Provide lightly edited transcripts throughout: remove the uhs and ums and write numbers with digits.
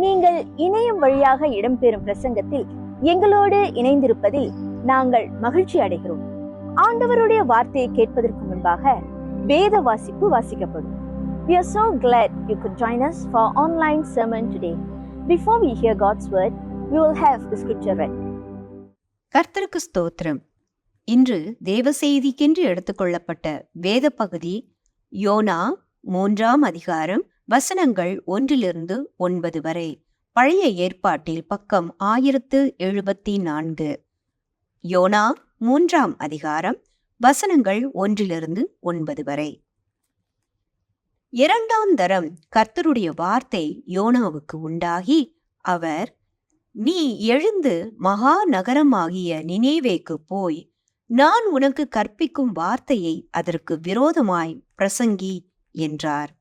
நீங்கள் இணையம் வழியாக இடம்பெறும் பிரசங்கத்தில் எங்களோடு இணைந்திருப்பதில் நாங்கள் மகிழ்ச்சி அடைகிறோம். ஆண்டவருடைய வார்த்தையை கேட்பதற்கு முன்பாக வேத வாசிப்பு வாசிக்கப்படும். We are so glad you could join us for our online sermon today. Before we hear God's word, we will have the scripture read. கர்த்தருக்கு ஸ்தோத்திரம். இன்று தேவ செய்திக்கென்று எடுத்துக்கொள்ளப்பட்ட வேத பகுதி யோனா 3ஆம் அதிகாரம் வசனங்கள் 1-9 வரை. பழைய ஏற்பாட்டில் பக்கம் 1074. யோனா 3ஆம் அதிகாரம் வசனங்கள் 1-9 வரை. 2ஆம் தரம் கர்த்தருடைய வார்த்தை யோனாவுக்கு உண்டாகி, அவர், நீ எழுந்து மகா நகரமாகிய நினேவேக்கு போய் நான் உனக்கு கற்பிக்கும் வார்த்தையை அதற்கு விரோதமாய் பிரசங்கி என்றார்.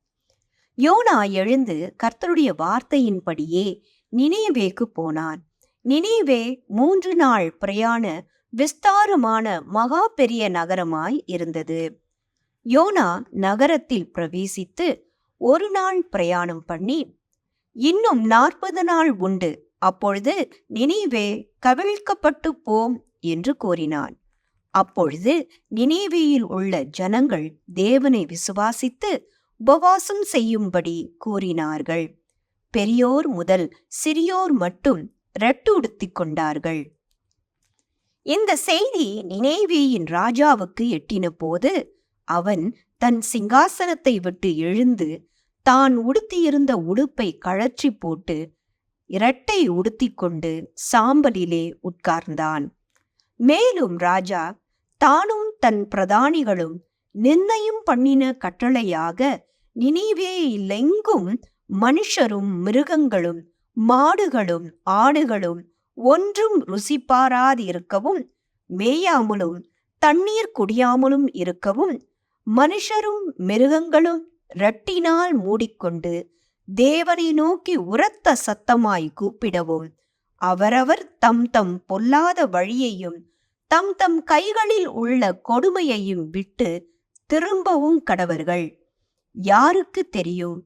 யோனா எழுந்து கர்த்தருடைய வார்த்தையின்படியே நினேவேக்கு போனான். நினேவே 3 நாள் பிரயாண விஸ்தாரமான மகா பெரிய நகரமாய் இருந்தது. யோனா நகரத்தில் பிரவேசித்து 1 நாள் பிரயாணம் பண்ணி, இன்னும் 40 நாள் உண்டு, அப்பொழுது நினேவே கவிழ்க்கப்பட்டு போம் என்று கூறினான். அப்பொழுது நினேவேயில் உள்ள ஜனங்கள் தேவனை விசுவாசித்து உபவாசம் செய்யும்படி கூறினார்கள். பெரியோர் முதல் சிறியோர் மட்டும் இரட்டு உடுத்திக் கொண்டார்கள். இந்த செய்தி நினேவேயின் ராஜாவுக்கு எட்டின போது, அவன் தன் சிங்காசனத்தை விட்டு எழுந்து தான் உடுத்தியிருந்த உடுப்பை கழற்றி போட்டு இரட்டை உடுத்திக்கொண்டு சாம்பலிலே உட்கார்ந்தான். மேலும் ராஜா தானும் தன் பிரதானிகளும் நிர்ணயம் பண்ணின கட்டளையாக நினேவேயிலெங்கும் மனுஷரும் மிருகங்களும் மாடுகளும் ஆடுகளும் ஒன்றும் ருசி பாராதிருக்கவும், மேயாமலும் தண்ணீர் குடியாமலும் இருக்கவும், மனுஷரும் மிருகங்களும் இரட்டினால் மூடிக்கொண்டு தேவனை நோக்கி உரத்த சத்தமாய் கூப்பிடவும், அவரவர் தம் தம் பொல்லாத வழியையும் தம் தம் கைகளில் உள்ள கொடுமையையும் விட்டு திரும்பவும் கடவர்கள். யாருக்கு தெரியும்,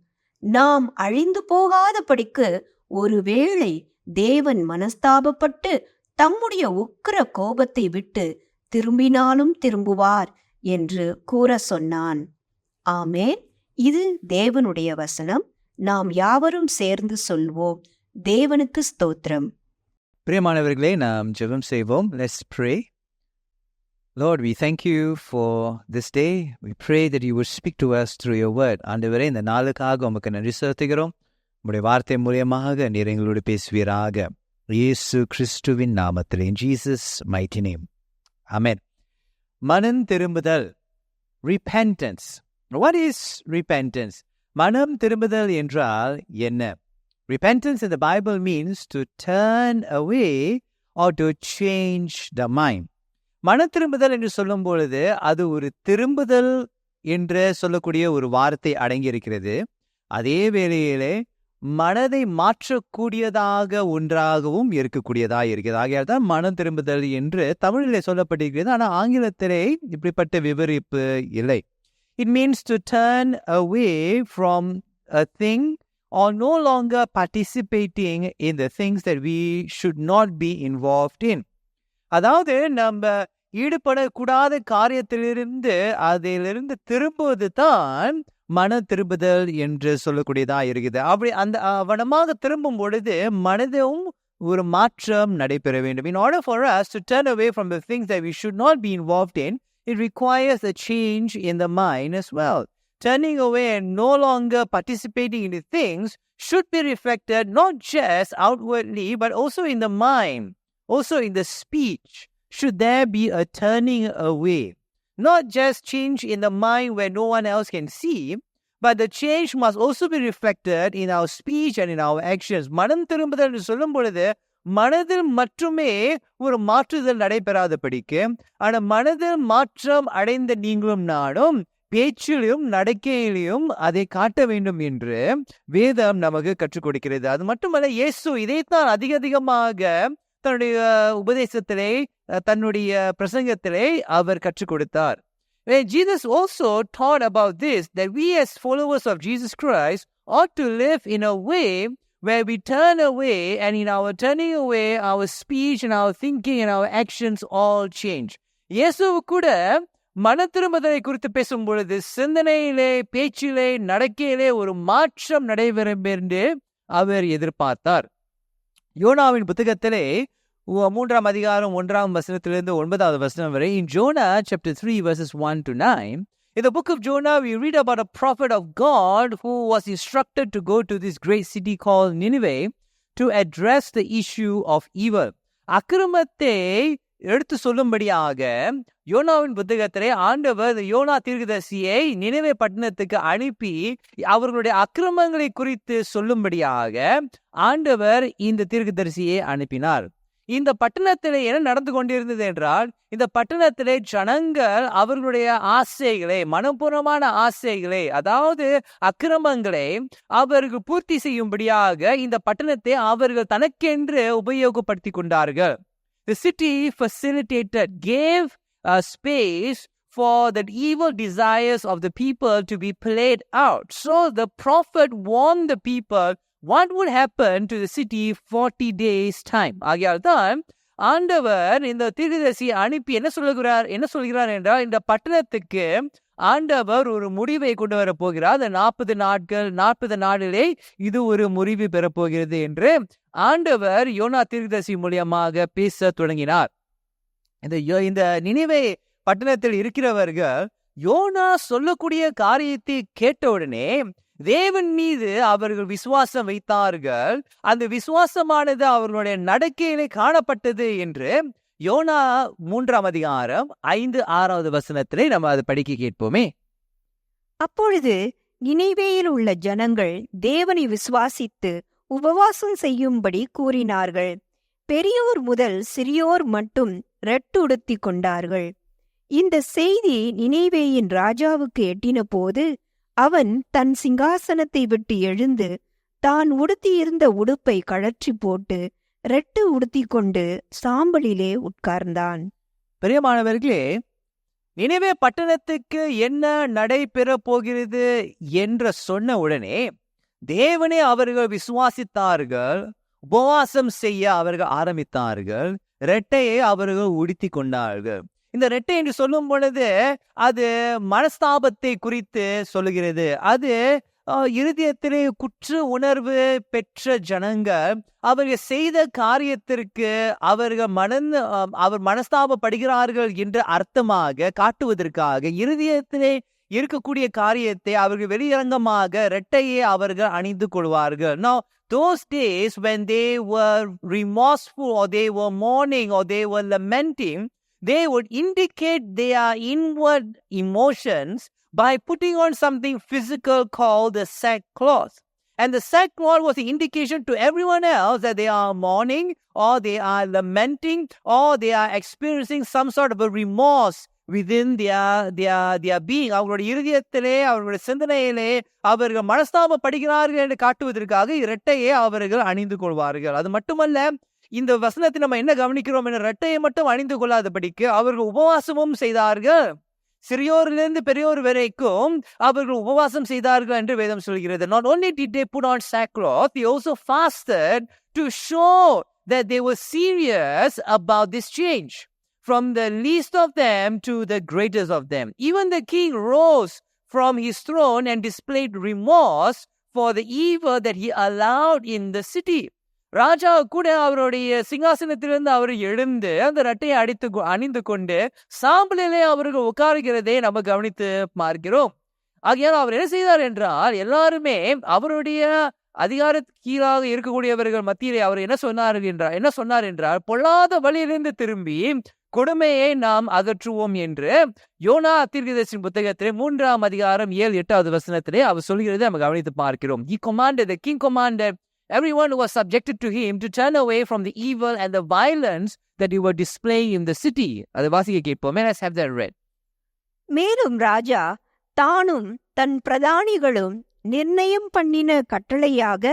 நாம் அழிந்து போகாதபடிக்கு ஒருவேளை தேவன் மனஸ்தாபப்பட்டு தம்முடைய உக்கிர கோபத்தை விட்டு திரும்பினாலும் திரும்புவார் என்று கூற சொன்னான். ஆமென். இது தேவனுடைய வசனம். நாம் யாவரும் சேர்ந்து சொல்வோம், தேவனுக்கு ஸ்தோத்திரம். பிரியமானவர்களே, நாம் ஜெபம் செய்வோம். Let's pray. Lord, we thank you for this day. We pray that you would speak to us through your word. ஆண்டவரே, இந்த நாளுக்காக உமக்கு நன்றி செலுத்துகிறோம். உம்முடைய வார்த்தை மூலமாக நீர் எங்களோடு பேசுவீராக. இயேசு கிறிஸ்துவின் நாமத்தில், in Jesus mighty name. Amen. மனம் திரும்புதல், repentance. What is repentance? மனம் திரும்புதல் என்றால் என்ன? Repentance in the Bible means to turn away or to change the mind. மன திரும்புதல் என்று சொல்லும் பொழுது அது ஒரு திரும்புதல் என்று சொல்லக்கூடிய ஒரு வார்த்தை அடங்கியிருக்கிறது. அதே வேளையிலே மனதை மாற்றக்கூடியதாக ஒன்றாகவும் இருக்கக்கூடியதாக இருக்கிறது. ஆகையால் தான் மனம் திரும்புதல் என்று தமிழிலே சொல்லப்பட்டிருக்கிறது. ஆனால் ஆங்கிலத்திலே இப்படிப்பட்ட விவரிப்பு இல்லை. It means to turn away from a thing or no longer participating in the things that we should not be involved in. அதாவது நம்ம ஈடுபடக்கூடாத காரியத்திலிருந்து அதிலிருந்து திரும்புவது தான் மன திரும்புதல் என்று சொல்லக்கூடியதா இருக்குது. அப்படி அந்த அவனமாக திரும்பும் பொழுது மனதும் ஒரு மாற்றம் நடைபெற வேண்டும். In order for us to turn away from the things that we should not be involved in, it requires a change in the mind as well. Turning away and no longer participating in the things should be reflected not just outwardly but also in the mind, also in the speech. Should there be a turning away? Not just change in the mind where no one else can see, but the change must also be reflected in our speech and in our actions. மனம் திரும்புதல் என்று சொல்லும் பொழுது மனதில் மட்டுமே ஒரு மாற்றுதல் நடைபெறாதபடிக்கு, ஆனால் மனதில் மாற்றம் அடைந்த நீங்களும் நானும் பேச்சிலும் நடக்கையிலும் அதை காட்ட வேண்டும் என்று வேதம் நமக்கு கற்றுக் கொடுக்கிறது. அது மட்டுமல்ல, இயேசு இதைத்தான் அதிகமாக தன்னுடைய உபதேசத்திலே, தன்னுடைய பிரசங்கத்திலே அவர் கற்றுக் கொடுத்தார். Jesus also taught about this, that we as followers of Jesus Christ ought to live in a way where we turn away, and in our turning away, our speech and our thinking and our actions all change. இயேசு கூட மன திரும்புதலை குறித்து பேசும் பொழுது சிந்தனையிலே, பேச்சிலே, நடக்கையிலே ஒரு மாற்றம் நடைபெறும் என்று அவர் எதிர்பார்த்தார். யோனாவின் புத்தகத்திலே 3ஆம் அதிகாரம் 1ஆம் வசனத்திலிருந்து 9வது வசனம் வரை, in Jonah chapter 3 verses 1 to 9, in the book of Jonah we read about a prophet of God who was instructed to go to this great city called Nineveh to address the issue of evil. அக்கிரமத்தை எடுத்து சொல்லும்படியாக யோனாவின் புத்தகத்திலே ஆண்டவர் YONO தீர்க்கதரிசியை நினிவே பட்டணத்துக்கு அனுப்பி அவர்களுடைய அக்கிரமங்களை குறித்து சொல்லும்படியாக ஆண்டவர் இந்த தீர்க்கதரிசியை அனுப்பினார். இந்த பட்டணத்திலே என்ன நடந்து கொண்டிருந்தது என்றால், இந்த பட்டணத்திலே ஜனங்கள் அவர்களுடைய ஆசைகளை, மனப்பூர்வமான ஆசைகளை, அதாவது அக்கிரமங்களை அவர்கள் பூர்த்தி செய்யும்படியாக இந்த பட்டணத்தை அவர்கள் தனக்கென்று உபயோகப்படுத்தி கொண்டார்கள். The city facilitated, gave a space for the evil desires of the people to be played out. So the prophet warned the people what would happen to the city 40 days time. ஆகையால் தான் ஆண்டவர் இந்த தீர்க்கதரிசியை அனுப்பி என்ன சொல்கிறார் என்றால், இந்த பட்டணத்துக்கு ஆண்டவர் ஒரு முடிவை கொண்டு வர போகிறார். 40 நாளிலே இது ஒரு முடிவு பெறப்போகிறது என்று ஆண்டவர் யோனா தீர்க்கதரிசி மூலியமாக பேச தொடங்கினார். இந்த நினிவே பட்டணத்தில் இருக்கிறவர்கள் யோனா சொல்லக்கூடிய காரியத்தை கேட்டவுடனே தேவன் மீது அவர்கள் விசுவாசம் வைத்தார்கள். அந்த விசுவாசமானது அவர்களுடைய நடக்கையிலே காணப்பட்டது என்று யோனா 3ஆம் அதிகாரம் 5-6வது வசனத்திலே நம்ம அதை படிக்க கேட்போமே. அப்பொழுது நினிவேயில் உள்ள ஜனங்கள் தேவனை விசுவாசித்து உபவாசம் செய்யும்படி கூறினார்கள். பெரியோர் முதல் சிறியோர் மட்டும் ரெட்டுடுத்தி கொண்டார்கள். இந்த செய்தி நினிவேயின் ராஜாவுக்கு எட்டின போது அவன் தன் சிங்காசனத்தை விட்டு எழுந்து தான் உடுத்தியிருந்த உடுப்பை கழற்றி போட்டு ரெட்டு உடுத்தி கொண்டு சாம்பலிலே உட்கார்ந்தான். பிரியமானவர்களே, நினிவே பட்டணத்துக்கு என்ன நடைபெற போகிறது என்று சொன்ன உடனே தேவனே அவர்கள் விசுவாசித்தார்கள். உபவாசம் செய்ய அவர்கள் ஆரம்பித்தார்கள். ரெட்டையை அவர்கள் உடுத்தி கொண்டார்கள். இந்த ரெட்டை என்று சொல்லும் பொழுது அது மனஸ்தாபத்தை குறித்து சொல்லுகிறது. அது இருதயத்திலே குற்ற உணர்வு பெற்ற ஜனங்கள் அவர்கள் செய்த காரியத்திற்கு அவர் மனஸ்தாபப்படுகிறார்கள் என்று அர்த்தமாக காட்டுவதற்காக இருதயத்திலே இருக்கக்கூடிய காரியத்தை அவர்கள் வெளியரங்கமாக ரெட்டையை அவர்கள் அணிந்து கொள்வார்கள். Now those days when they were remorseful or they were mourning or they were lamenting, they would indicate their inward emotions by putting on something physical called the sackcloth. And the sackcloth was an indication to everyone else that they are mourning or they are lamenting or they are experiencing some sort of a remorse within their being. அவர்களுடைய இருதயத்திலே, அவர்களுடைய சிந்தனையிலே அவர்கள் மனஸ்தாபப்படுகிறார்கள் என்று காட்டுவதற்காக இரட்டையை அவர்கள் அணிந்து கொள்வார்கள். அது மட்டுமல்ல, இந்த வசனத்தை நம்ம என்ன கவனிக்கிறோம் என்ற ரெட்டையை மட்டும் அணிந்து கொள்ளாதபடிக்கு அவர்கள் உபவாசமும் செய்தார்கள். சிறியோரிலிருந்து பெரியோர் வரைக்கும் அவர்கள் உபவாசம் செய்தார்கள் என்று வேதம் சொல்கிறது. Not only did they put on sackcloth, they also fasted to show that they were serious about this change. From the least of them to the greatest of them. Even the king rose from his throne and displayed remorse for the evil that he allowed in the city. ராஜா கூட அவருடைய சிங்காசனத்திலிருந்து அவர் எழுந்து அந்த ரெட்டையை அணிந்து கொண்டு சாம்பலிலே அவர்கள் உட்காருகிறதை நம்ம கவனித்து பார்க்கிறோம். ஆகையால் அவர் என்ன செய்தார் என்றால், எல்லாருமே அவருடைய அதிகாரத்துக்கு கீழாக இருக்கக்கூடியவர்கள் மத்தியிலே அவர் என்ன சொன்னார் என்றால் பொல்லாத வழியிலிருந்து திரும்பி கொடுமையை நாம் அகற்றுவோம் என்று யோனா தீர்க்கதரிசியின் புத்தகத்திலே 3ஆம் அதிகாரம் 7-8வது வசனத்திலே அவர் சொல்கிறதை நம்ம கவனித்து பார்க்கிறோம். The king commanded everyone who was subjected to him to turn away from the evil and the violence that he was displaying in the city. அதை வாசிக்க கேட்போம். Let's have that read. மேலும் ராஜா தானும் தன் பிரதானிகளும் நிர்ணயம் பண்ணின கட்டளையாக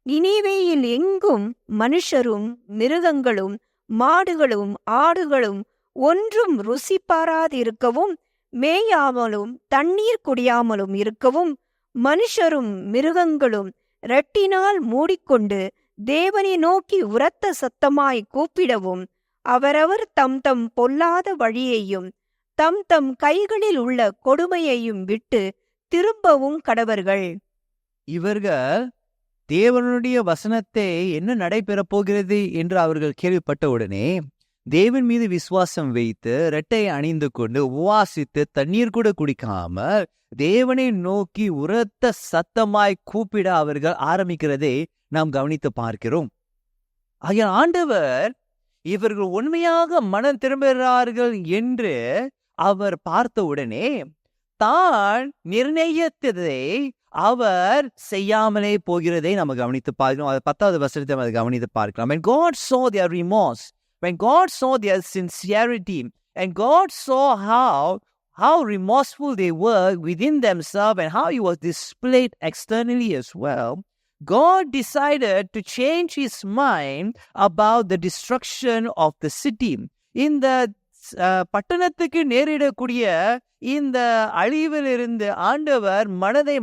நினிவேயில் எங்கும் மனுஷரும் மிருகங்களும் மாடுகளும் ஆடுகளும் ஒன்றும் ருசி பாராதிருக்கவும் மேயாமலும் தண்ணீர் குடியாமலும் இருக்கவும் மனுஷரும் மிருகங்களும் இரட்டினால் மூடிக்கொண்டு தேவனை நோக்கி உரத்த சத்தமாய் கூப்பிடவும், அவரவர் தம் தம் பொல்லாத வழியையும் தம் தம் கைகளில் உள்ள கொடுமையையும் விட்டு திரும்பவும் கடவர்கள். இவர்கள் தேவனுடைய வசனத்தை என்ன நடைபெறப் போகிறது என்று அவர்கள் கேள்விப்பட்டவுடனே தேவன் மீது விசுவாசம் வைத்து இரட்டை அணிந்து கொண்டு உபவாசித்து தண்ணீர் கூட குடிக்காமல் தேவனை நோக்கி உரத்த சத்தமாய் கூப்பிட அவர்கள் ஆரம்பிக்கிறதை நாம் கவனித்து பார்க்கிறோம். ஆகிய ஆண்டவர் இவர்கள் உண்மையாக மனம் திரும்புகிறார்கள் என்று அவர் பார்த்தவுடனே தான் நிர்ணயித்ததை அவர் செய்யாமலே போகிறதை நம்ம கவனித்து பார்க்கிறோம். 10வது வசனத்தை நம்ம கவனித்து பார்க்கலாம். When God saw their remorse, when God saw their sincerity, and God saw how remorseful they were within themselves and how he was displayed externally as well, God decided to change his mind about the destruction of the city. இந்த பட்டணத்துக்கு நேரிடக்கூடிய இந்த அழிவிலிருந்து ஆண்டவர் மனதை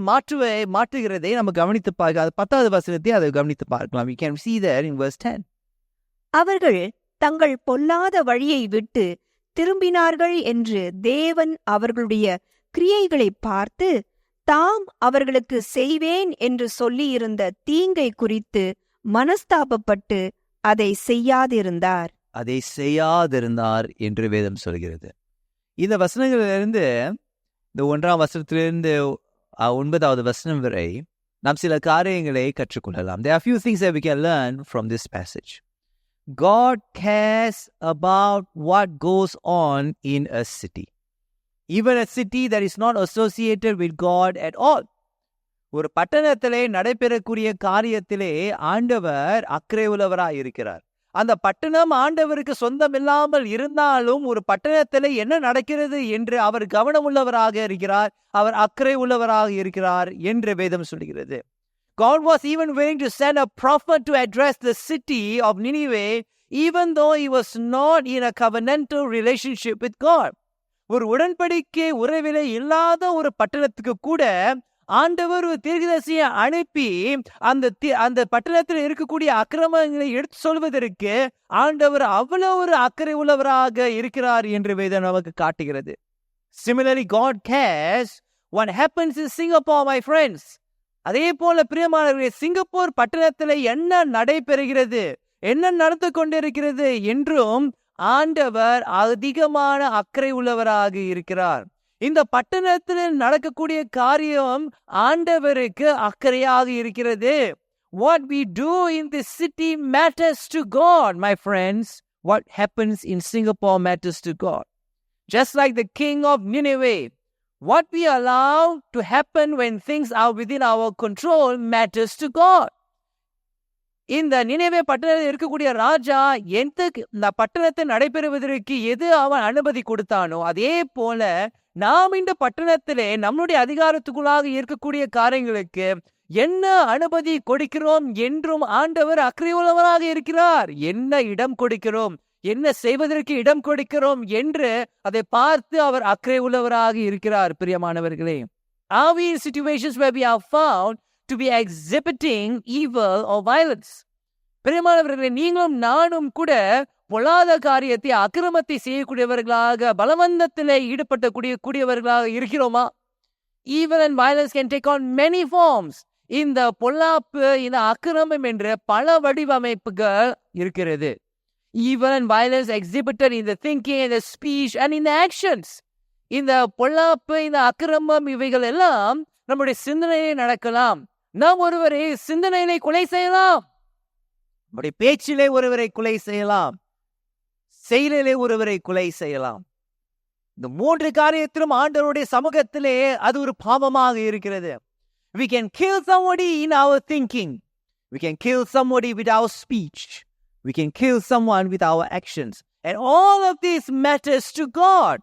மாற்றுகிறதை நம்ம கவனித்து பார்க்க 10வது வசனத்தை அதை கவனித்து பார்க்கலாம். We can see that in verse 10. அவர்கள் தங்கள் பொல்லாத வழியை விட்டு திரும்பினார்கள் என்று தேவன் அவர்களுடைய கிரியைகளை பார்த்து தாம் அவர்களுக்கு செய்வேன் என்று சொல்லியிருந்த தீங்கை குறித்து மனஸ்தாபப்பட்டு அதை செய்யாதிருந்தார் என்று வேதம் சொல்கிறது. இந்த வசனங்களிலிருந்து இந்த 1ஆம் வசனத்திலிருந்து 9வது வசனம் வரை நாம் சில காரியங்களை கற்றுக்கொள்ளலாம். There are few things that we can learn from this passage. God cares about what goes on in a city. Even a city that is not associated with God at all. ஒரு பட்டணத்திலே நடைபெறக்கூடிய காரியத்திலே ஆண்டவர் அக்கறை உள்ளவராய் இருக்கிறார். அந்த பட்டணம் ஆண்டவருக்கு சொந்தம் இல்லாமல் இருந்தாலும் ஒரு பட்டணத்திலே என்ன நடக்கிறது என்று அவர் கவனம் உள்ளவராக இருக்கிறார், அவர் அக்கறை உள்ளவராக இருக்கிறார் என்று வேதம் சொல்கிறது. God was even willing to send a prophet to address the city of Nineveh, even though he was not in a covenantal relationship with God. ஒரு உடன்படிக்கை உறவிலே இல்லாத ஒரு பட்டணத்துக்கு கூட ஆண்டவர் ஒரு தீர்க்கதரிசியை அனுப்பி அந்த பட்டணத்தில் இருக்கக்கூடிய அக்கிரமங்களை எடுத்து சொல்வதற்கு ஆண்டவர் அவ்வளவு ஒரு அக்கறை உள்ளவராக இருக்கிறார் என்று வேதம் நமக்கு காட்டுகிறது. Similarly, God cares what happens in Singapore, my friends. அதே போல பிரியமானவர்களே, சிங்கப்பூர் பட்டணத்தில் என்ன நடைபெறுகிறது, என்ன நடந்து கொண்டிருக்கிறது என்றும் ஆண்டவர் அதிகமான அக்கறை உள்ளவராக இருக்கிறார். இந்த பட்டணத்தில் நடக்கக்கூடிய காரியம் ஆண்டவருக்கு அக்கறையாக இருக்கிறது. What we do in this city matters to God, my friends. What happens in Singapore matters to God. Just like the king of Nineveh, what we allow to happen when things are within our control matters to God. இந்த நினைவே பட்டணத்தில் இருக்கக்கூடிய ராஜா இந்த பட்டணத்தை நடைபெறுவதற்கு எது அவன் அனுமதி கொடுத்தானோ அதே போல நாம் இந்த பட்டணத்திலே நம்முடைய அதிகாரத்துக்குள்ளாக இருக்கக்கூடிய காரியங்களுக்கு என்ன அனுமதி கொடுக்கிறோம் என்றும் ஆண்டவர் அக்கறை உள்ளவராக இருக்கிறார். என்ன இடம் கொடுக்கிறோம், என்ன செய்வதற்கு இடம் கொடுக்கிறோம் என்று அதை பார்த்து அவர் அக்கறை உள்ளவராக இருக்கிறார். பிரியமானவர்களே, are we in situations where we are found to be exhibiting evil or violence? பிரியமானவர்களே, நீங்களும் நானும் கூட பொல்லாத காரியத்தை அக்கிரமத்தை செய்யக்கூடியவர்களாக பலவந்தத்திலே ஈடுபட்டக்கூடியவர்களாக இருக்கிறோமா? Evil and violence can take on many forms. இந்த பொல்லாப்பு, இந்த அக்கிரமம் என்ற பல வடிவமைப்புகள் இருக்கிறது. Evil and violence exhibited in the thinking, in the speech and in the actions. இந்த பொல்லாப்பு, இந்த அக்கிரமம் இவைகள் எல்லாம் நம்முடைய சிந்தனையிலே நடக்கலாம். நாம் ஒருவரை சிந்தனையிலே கொலை செய்யலாம், நம்முடைய பேச்சிலே ஒருவரை கொலை செய்யலாம், செயலிலே ஒருவரை கொலை செய்யலாம். இந்த 3 காரியத்திலும் ஆண்டவருடைய சமூகத்திலே அது ஒரு பாவமாக இருக்கிறது. We can kill somebody in our thinking. We can kill somebody with our speech. We can kill someone with our actions. And all of this matters to God.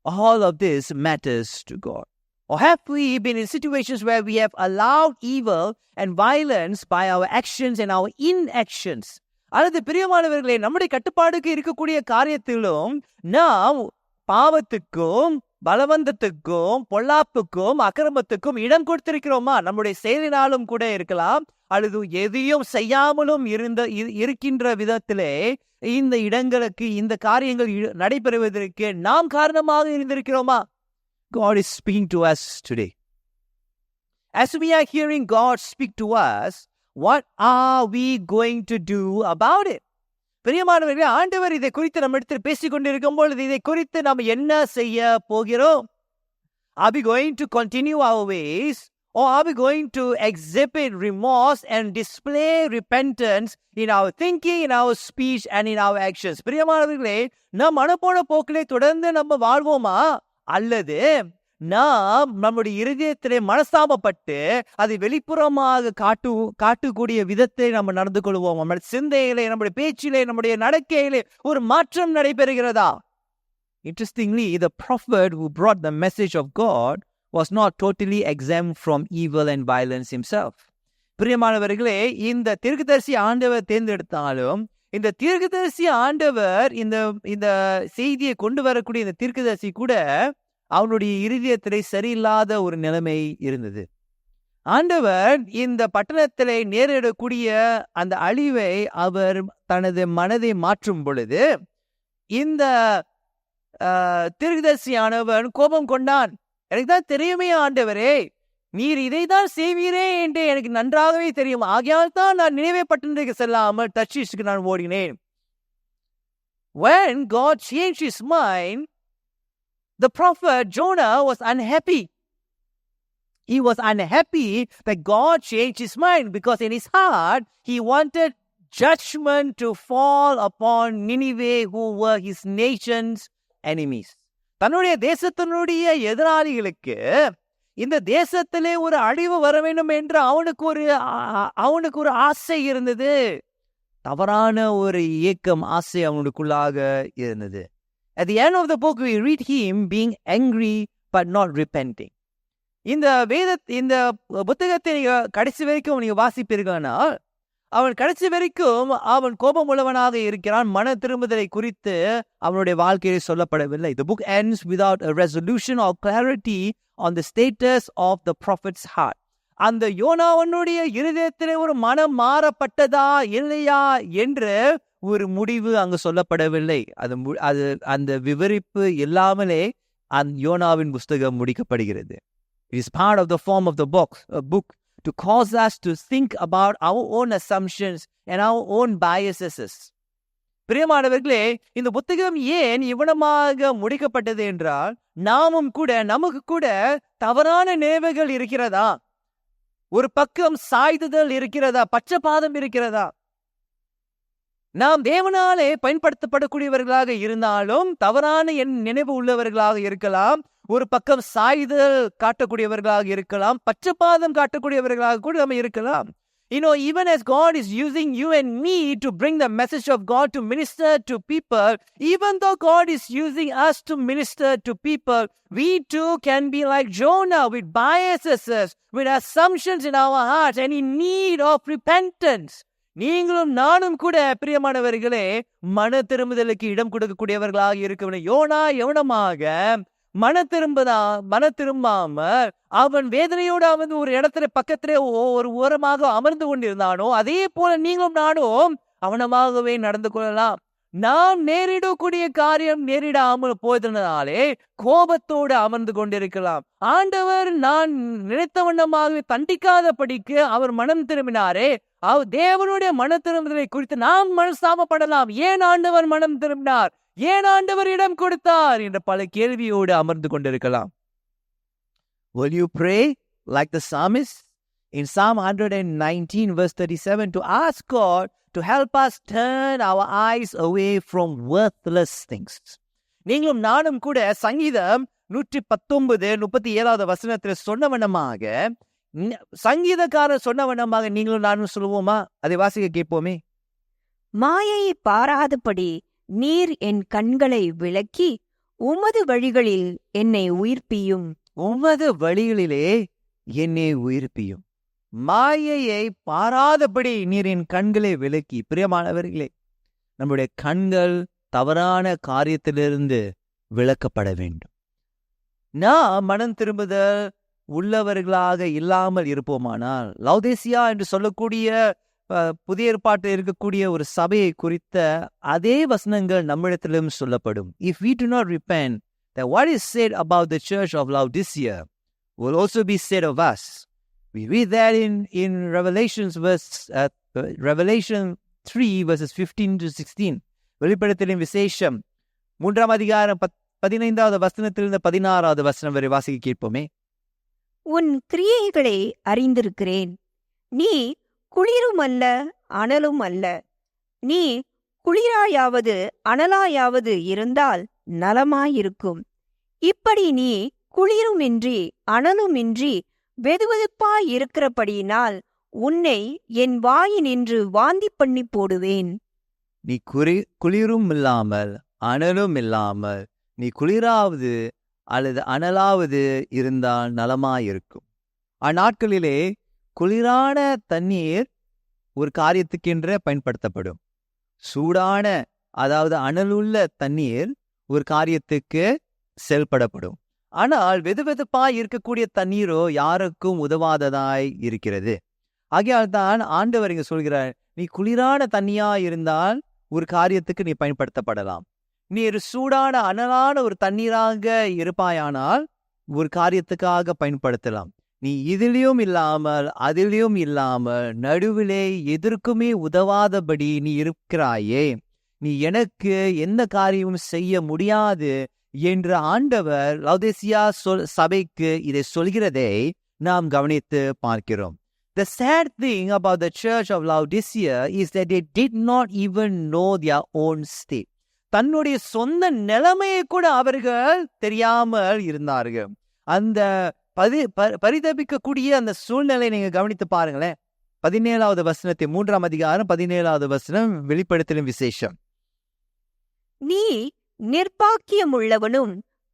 All of this matters to God. Or have we been in situations where we have allowed evil and violence by our actions and our inactions? அல்லது பிரியமானவர்களே, நம்முடைய கட்டுப்பாடுக்கு இருக்கக்கூடிய காரியத்திலும் நாம் பாவத்துக்கும் பலவந்தத்துக்கும் பொல்லாப்புக்கும் அக்கிரமத்துக்கும் இடம் கொடுத்திருக்கிறோமா? நம்முடைய செயலினாலும் கூட இருக்கலாம், அல்லது எதையும் செய்யாமலும் இருக்கின்ற விதத்திலே இந்த இடங்களுக்கு, இந்த காரியங்கள் நடைபெறுவதற்கு நாம் காரணமாக இருந்திருக்கிறோமா? God is speaking to us today. As we are hearing God speak to us, what are we going to do about it? பிரியமானவர்களே, ஆண்டவர் இதை குறித்து நம்ம இடத்தில் பேசிக் கொண்டிருக்கும் பொழுது இதை குறித்து நாம் என்ன செய்ய போகிறோம்? Are we going to continue our ways, or are we going to exhibit remorse and display repentance in our thinking, in our speech and in our actions? பிரியமானவர்களே, நாம் மனப்போன போக்கிலே தொடர்ந்து நம்ம வாழ்வோமா, அல்லது நாம் நம்முடைய இருதயத்திலே மனஸ்தாபப்பட்டு அதை வெளிப்புறமாக காட்டக்கூடிய விதத்தை நம்ம நடந்து கொள்வோம்? நம்முடைய சிந்தையிலே, நம்முடைய பேச்சிலே, நம்முடைய நடக்கையிலே ஒரு மாற்றம் நடைபெறுகிறதா? Interestingly, the prophet who brought the message of God was not totally exempt from evil and violence himself. பிரியமானவர்களே, இந்த தீர்க்கதரிசி ஆண்டவர் தேர்ந்தெடுத்தாலும், இந்த தீர்க்கதரிசி ஆண்டவர் இந்த செய்தியை கொண்டு வரக்கூடிய இந்த தீர்க்கதரிசி கூட அவனுடைய இருதயத்திலே சரியில்லாத ஒரு நிலைமை இருந்தது. ஆண்டவர் இந்த பட்டணத்திலே நேரிடக்கூடிய அந்த அழிவை அவர் தனது மனதை மாற்றும் பொழுது இந்த தீர்க்கதரிசியானவன் கோபம் கொண்டான். எனக்கு தான் தெரியுமே ஆண்டவரே, நீர் இதைதான் செய்வீரே என்று எனக்கு நன்றாகவே தெரியும். ஆகையால் தான் நான் நினைவே பட்டணத்துக்கு செல்லாமல் தர்ஷீஷுக்கு நான் ஓடினேன். When God changed his mind, the prophet Jonah was unhappy. He was unhappy that God changed his mind, because in his heart he wanted judgment to fall upon Nineveh, who were his nation's enemies. தன்னுடைய தேசத்தினுடைய எதிராளிகளுக்கு இந்த தேசத்திலே ஒரு அழிவு வர வேண்டும் என்று அவனுக்கு ஒரு ஆசை இருந்தது. தவறான ஒரு ஏக்கம், ஆசை அவனுக்குள்ளாக இருந்தது. At the end of the book, we read him being angry but not repenting. இந்த புத்தகத்தை கடைசி வரைக்கும் நீங்க வாசிப்பீர்களானால், அவன் கடைசி வரைக்கும் அவன் கோபமுள்ளவனாக இருக்கிறான். மன திரும்புதலை குறித்து அவனுடைய வாழ்க்கையை சொல்லப்படவில்லை. The book ends without a resolution or clarity on the status of the prophet's heart. அந்த யோனாவனுடைய இருதயத்திலே ஒரு மனம் மாறப்பட்டதா இல்லையா என்று ஒரு முடிவு அங்கு சொல்லப்படவில்லை. அந்த விவரிப்பு இல்லாமலே யோனாவின் புஸ்தகம் முடிக்கப்படுகிறது. It is part of the form of the book to cause us to think about our own assumptions and our own biases. பிரியமானவர்களே, இந்த புத்தகம் ஏன் இவ்வளமாக முடிக்கப்பட்டது என்றால், நமக்கு கூட தவறான நினைவுகள் இருக்கிறதா? ஒரு பக்கம் சாய்தல் இருக்கிறதா? பட்சபாதம் இருக்கிறதா? நாம் தேவனாலே பயன்படுத்தப்படக்கூடியவர்களாக இருந்தாலும் தவறான நினைவு உள்ளவர்களாக இருக்கலாம். ஒரு பக்கம் சாய்தல் காட்டக்கூடியவர்களாக இருக்கலாம், பட்சபாதம் காட்டக்கூடியவர்களாக கூட நம்ம இருக்கலாம். Even as God is using you and me to bring the message of God to minister to people, even though God is using us to minister to people, we too can be like Jonah, with biases, with assumptions in our hearts, and in need of repentance. நீங்களும் நானும் கூட பிரியமானவர்களே, மன திரும்புதலுக்கு இடம் கொடுக்கக்கூடியவர்களாக இருக்க. YONO எவனமாக மன திரும்பாம அவன் வேதனையோடு அவன் ஒரு இடத்துல பக்கத்திலே ஒரு ஓரமாக அமர்ந்து கொண்டிருந்தானோ, அதே போல நீங்களும் நானும் அவனமாகவே நடந்து கொள்ளலாம். நாம் நேரிடக்கூடிய காரியம் நேரிடாமல் போயதனாலே கோபத்தோடு அமர்ந்து கொண்டிருக்கலாம். ஆண்டவர் நான் நினைத்த வண்ணமாகவே தண்டிக்காதபடிக்கு அவர் மனம் திரும்பினாரே, தேவனுடைய மன திரும்புதலை குறித்து நாம் மனஸ்தாபப்படலாம். ஏன் ஆண்டவர் மனம் திரும்பினார், ஏன் ஆண்டவர் இடம் கொடுத்தார் என்ற பல கேள்வியோடு அமர்ந்து கொண்டிருக்கலாம். Will you pray like the psalmist in Psalm 119 verse 37 to ask God to help us turn our eyes away from worthless things? நீங்களும் நானும் கூட சங்கீதம் 119:37 வசனத்தில் சொன்னவனமாக, சங்கீதக்காரர் சொன்னவனமாக நீங்களும் நானும் சொல்லுவோமா? அதை வாசிக்க கேட்போமே. மாயையை பாராதபடி நீர் என் கண்களை விளக்கி உமது வழிகளில் என்னை உயிர்ப்பியும். உமது வழிகளிலே என்னை உயிர்ப்பியும். மாயையை பாராதபடி நீர் என் கண்களை விளக்கி. பிரியமானவர்களே, நம்முடைய கண்கள் தவறான காரியத்திலிருந்து விளக்கப்பட வேண்டும். நாம் மனம் திரும்புதல் உள்ளவர்களாக இல்லாமல் இருப்போமானால், லவுதேசியா என்று சொல்லக்கூடிய புதிய ஏற்பாட்டில் இருக்கக்கூடிய ஒரு சபையை குறித்த அதே வசனங்கள் நம்மிடத்திலும் சொல்லப்படும். If we do not repent, then what is said about the church of Laodicea will also be said of us. We read that in Revelation 3 verses 15 to 16. வெளிப்படுத்தலின் விசேஷம் 3ஆம் அதிகாரம் 15வது வசனத்திலிருந்து 16வது வசனம் வரை வாசிக்க கேட்போமே. உன் கிரியைகளை அறிந்திருக்கிறேன். நீ குளிரும் அல்ல அனலும் அல்ல. நீ குளிராயாவது அனலாயாவது இருந்தால் நலமாயிருக்கும். இப்படி நீ குளிருமின்றி அனலுமின்றி வெதுவெதுப்பாயிருக்கிறபடியினால் உன்னை என் வாயினின்று வாந்தி பண்ணி போடுவேன். நீ குளிரும் இல்லாமல் அனலும் இல்லாமல் நீ குளிராவது அல்லது அனலாவது இருந்தால் நலமாயிருக்கும். அந்நாட்களிலே குளிரான தண்ணீர் ஒரு காரியத்துக்கென்று பயன்படுத்தப்படும். சூடான அதாவது அனலுள்ள தண்ணீர் ஒரு காரியத்துக்கு செயல்படப்படும். ஆனால் வெதுவெதுப்பாய் இருக்கக்கூடிய தண்ணீரோ யாருக்கும் உதவாததாய் இருக்கிறது. ஆகையால் தான் ஆண்டவர் இங்க சொல்கிறார், நீ குளிரான தண்ணியா இருந்தால் ஒரு காரியத்துக்கு நீ பயன்படுத்தப்படலாம். நீ ஒரு சூடான அனலான ஒரு தண்ணீராக இருப்பாயானால் ஒரு காரியத்துக்காக பயன்படுத்தலாம். நீ இதிலையும் இல்லாமல் அதிலையும் இல்லாமல் நடுவிலே எதற்குமே உதவாதபடி நீ இருக்கிறாயே, நீ எனக்கு எந்த காரியமும் செய்ய முடியாது என்று ஆண்டவர் லவுதேசியா சபைக்கு இதை சொல்கிறதை நாம் கவனித்து பார்க்கிறோம். The sad thing about the church of Laodicea is that they did not even know their own state. தன்னுடைய சொந்த நிலைமையை கூட அவர்கள் தெரியாமல் இருந்தார்கள். அந்த பரிதபிக்கக்கூடிய அந்த சூழ்நிலை நீங்க கவனித்து பாருங்களேன். 17வது வசனத்தை 3ஆம் அதிகாரம் 17வது வசனம் வெளிப்படுத்தலும் விசேஷம். நீ நிர்பாக்கியமுள்ளவனும்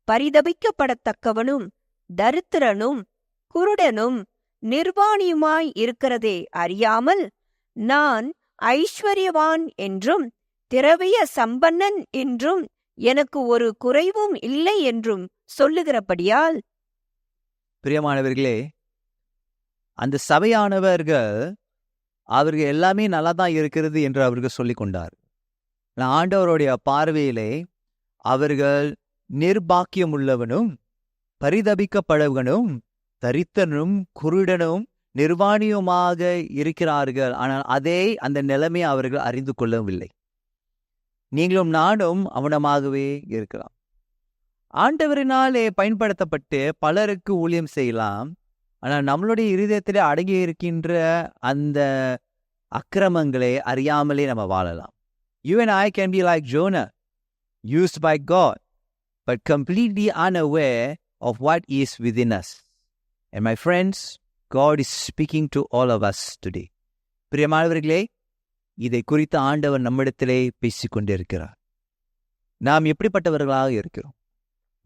பரிதபிக்கப்படத்தக்கவனும் தரித்திரனும் குருடனும் நிர்வாணியுமாய் இருக்கிறதே அறியாமல், நான் ஐஸ்வர்யவான் என்றும் திரவிய சம்பன்னன் என்றும் எனக்கு ஒரு குறைவும் இல்லை என்றும் சொல்லுகிறபடியால். பிரியமானவர்களே, அந்த சபையானவர்கள் அவர்கள் எல்லாமே நல்லா தான் இருக்கிறது என்று அவர்கள் சொல்லிக் கொண்டார். ஆண்டவருடைய பார்வையிலே அவர்கள் நிர்பாக்கியம் உள்ளவனும் பரிதபிக்கப்படவனும் தரித்திரனும் குருடனும் நிர்வாணியுமாக இருக்கிறார்கள். ஆனால் அந்த நிலைமையை அவர்கள் அறிந்து கொள்ளவில்லை. நீங்களும் நானும் அவனமாகவே இருக்கலாம். ஆண்டவரினாலே பயன்படுத்தப்பட்டு பலருக்கு ஊழியம் செய்யலாம். ஆனால் நம்மளுடைய இருதயத்திலே அடங்கி இருக்கின்ற அந்த அக்கிரமங்களை அறியாமலே நம்ம வாழலாம். You and I can be like Jonah, used by God, but completely unaware of what is within us. And my friends, God is speaking to all of us today. பிரியமானவர்களே, இதை குறித்து ஆண்டவர் நம்மிடத்திலே பேசிக்கொண்டிருக்கிறார். நாம் எப்படிப்பட்டவர்களாக இருக்கிறோம்?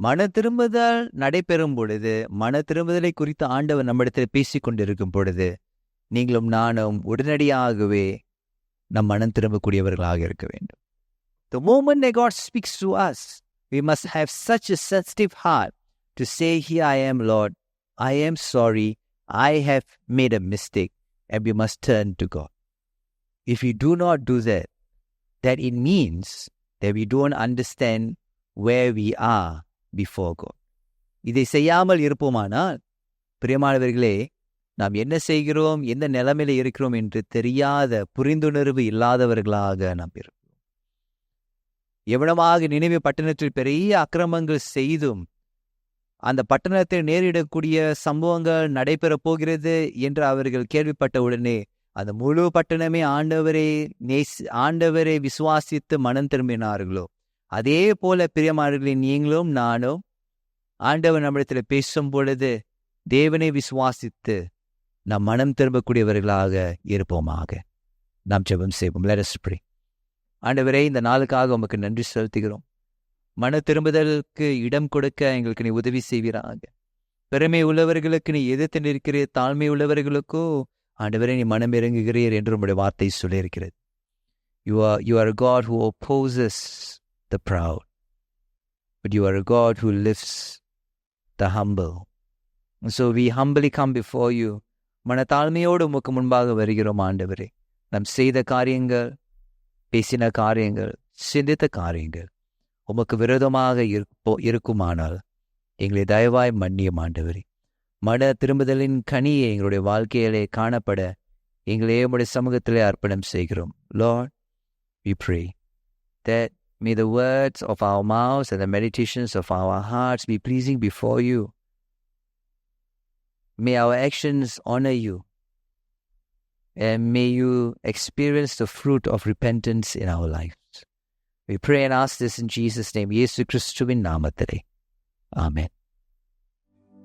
மன திரும்புதல் நடைபெறும் பொழுது, மன திரும்புதலை குறித்து ஆண்டவர் நம்மிடத்தில் பேசிக்கொண்டிருக்கும் பொழுது, நீங்களும் நானும் உடனடியாகவே நம் மனம் திரும்பக்கூடியவர்களாக இருக்க வேண்டும். The moment that God speaks to us, we must have such a sensitive heart to say, "Here I am, Lord. I am sorry. I have made a mistake," and we must turn to God. If we do not do that, that it means that we don't understand where we are before God. இதை செய்யாமல் இருப்போமானால், பிரியமானவர்களே, நாம் என்ன செய்கிறோம், எந்த நிலைமையில இருக்கிறோம் என்று தெரியாத புரிந்துணர்வு இல்லாதவர்களாக நாம் இருக்கிறோம். எவ்வளவாக நினைவு பட்டணத்தில் பெரிய அக்கிரமங்கள் செய்தும் அந்த பட்டணத்தில் நேரிடக்கூடிய சம்பவங்கள் நடைபெறப் போகிறது என்று அவர்கள் கேள்விப்பட்ட உடனே அந்த முழு பட்டணமே ஆண்டவரை விசுவாசித்து மனம் திரும்பினார்களோ, அதே போல பிரியமானவர்களே, நீங்களும் நானும் ஆண்டவர் நம்மிடத்தில் பேசும் பொழுது தேவனை விசுவாசித்து நாம் மனம் திரும்பக்கூடியவர்களாக இருப்போமாக. நாம் ஜெபம் செய்வோம். Let us pray. ஆண்டவரே, இந்த நாளுக்காக உமக்கு நன்றி செலுத்துகிறோம். மன திரும்புதலுக்கு இடம் கொடுக்க எங்களுக்கு நீ உதவி செய்வீராக. பெருமை உள்ளவர்களுக்கு நீ எதிர்த்து நிற்கிறீர், தாழ்மை உள்ளவர்களுக்கோ ஆண்டவரே நீ மனம் இறங்குகிறீர் என்று உம்முடைய வார்த்தை சொல்லியிருக்கிறது. You are a God who opposes the proud, but you are a God who lifts the humble. So we humbly come before you. மனத்தாழ்மையோடு உமக்கு முன்பாக வருகிறோம் ஆண்டவரே. நாம் செய்த காரியங்கள், பேசின காரியங்கள், சிந்தித்த காரியங்கள் உமக்கு விரோதமாக இருக்குமானால் எங்களை தயவாய் மன்னியும் ஆண்டவரே. மன திரும்புதலின் கனியை எங்களுடைய வாழ்க்கையிலே காணப்பட எங்களே உம்முடைய சமூகத்திலே அர்ப்பணம் செய்கிறோம். Lord, we pray that may the words of our mouths and the meditations of our hearts be pleasing before you. May our actions honor you. And may you experience the fruit of repentance in our lives. We pray and ask this in Jesus' name. இயேசு கிறிஸ்துவின் நாமத்திலே. ஆமென்.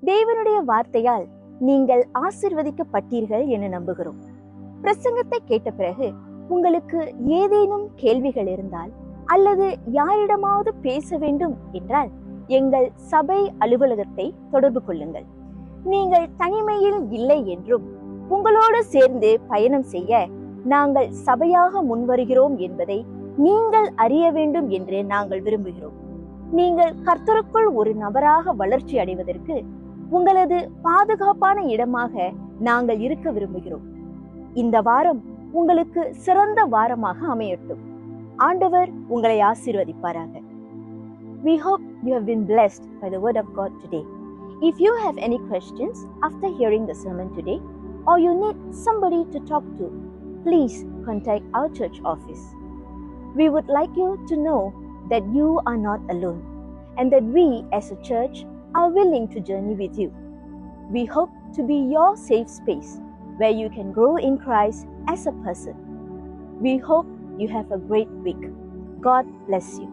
தேவனுடைய வார்த்தையால் நீங்கள் ஆசீர்வதிக்கப்பட்டீர்கள் என நம்புகிறோம். பிரசங்கத்தை கேட்ட பிறகு உங்களுக்கு ஏதேனும் கேள்விகள் இருந்தால் அல்லது யாரிடமாவது பேச வேண்டும் என்றால் எங்கள் சபை அலுவலகத்தை தொடர்பு கொள்ளுங்கள். நீங்கள் தனிமையில் இல்லை என்றும் உங்களோடு சேர்ந்து பயணம் செய்ய நாங்கள் சபையாக முன்வருகிறோம் என்பதை நீங்கள் அறிய வேண்டும் என்று நாங்கள் விரும்புகிறோம். நீங்கள் கர்த்தருக்குள் ஒரு நபராக வளர்ச்சி அடைவதற்கு உங்களது பாதுகாப்பான இடமாக நாங்கள் இருக்க விரும்புகிறோம். இந்த வாரம் உங்களுக்கு சிறந்த வாரமாக அமையட்டும். ஆண்டவர் உங்களை ஆசீர்வதிப்பாராக. We hope you have been blessed by the word of God today. If you have any questions after hearing the sermon today, or you need somebody to talk to, please contact our church office. We would like you to know that you are not alone and that we as a church are willing to journey with you. We hope to be your safe space where you can grow in Christ as a person. We hope you have a great week. God bless you.